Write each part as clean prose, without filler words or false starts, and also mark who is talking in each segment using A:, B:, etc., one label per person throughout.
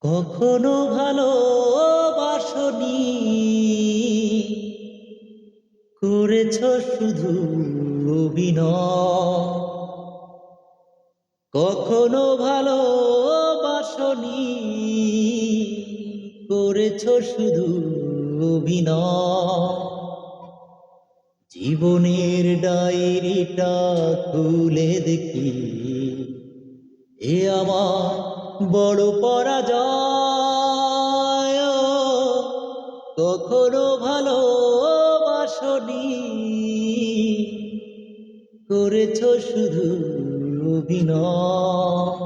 A: কখনো ভালোবাসনি, করেছ শুধু অভিনয়। কখনো ভালোবাসনি, করেছ শুধু অভিনয়। জীবনের ডায়েরিটা খুলে দেখি, এ আমার বড় পরাজয়। কখনো ভালোবাসনি, করেছ শুধু অভিনয়।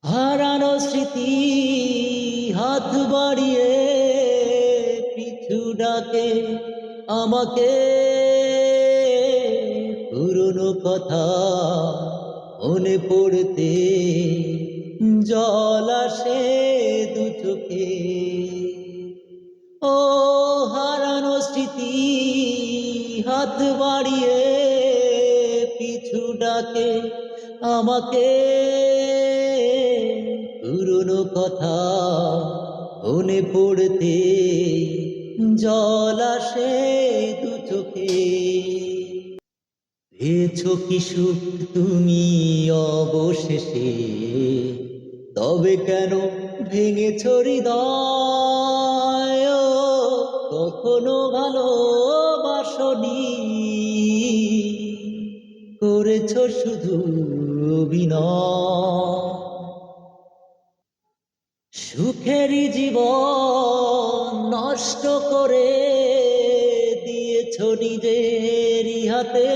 A: হারানো স্মৃতি হাত বাড়িয়ে পিছু ডাকে আমাকে, পুরনো কথা মনে পড়তে জল আসে দু চোখে। ও হারানো স্মৃতি হাত বাড়িয়ে পিছু ডাকে আমাকে, পুরনো কথা মনে পড়তে জল আসে দু চোখে। পেয়েছো কি সুখ তুমি অবশেষে, তবে কেন ভেঙেছ হৃদয়? কখনো ভালোবাসনি, করেছ শুধু অভিনয়। সুখেরই জীবন নষ্ট করে দিয়েছ নিজেরই হাতে।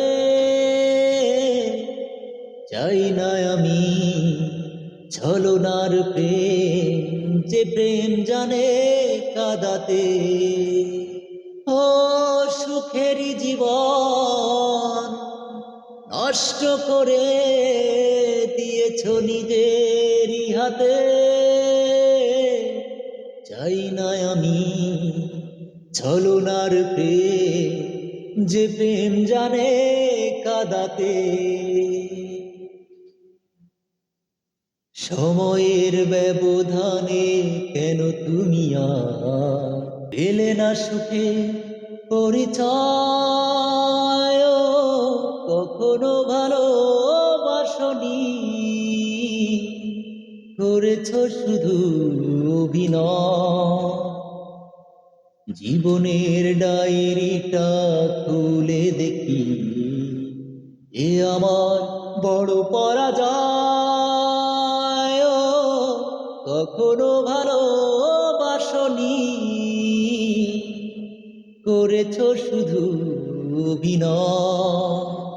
A: চাই না আমি ছলনার প্রেম, যে প্রেম জানে কাঁদাতে। ও সুখেরই জীবন নষ্ট করে দিয়েছ নিজেরই হাতে। চাই না আমি ছলনার প্রেম, যে প্রেম জানে কাঁদাতে। সময়ের ব্যবধানে কেন তুমি আর পেলে না সুখে পরিচয়? কখনো ভালোবাসনি, করেছ শুধু অভিনয়। জীবনের ডায়েরিটা খুলে দেখি, এ আমার বড় পরাজয়। কখনো ভালোবাসনি, করেছ শুধু অভিনয়।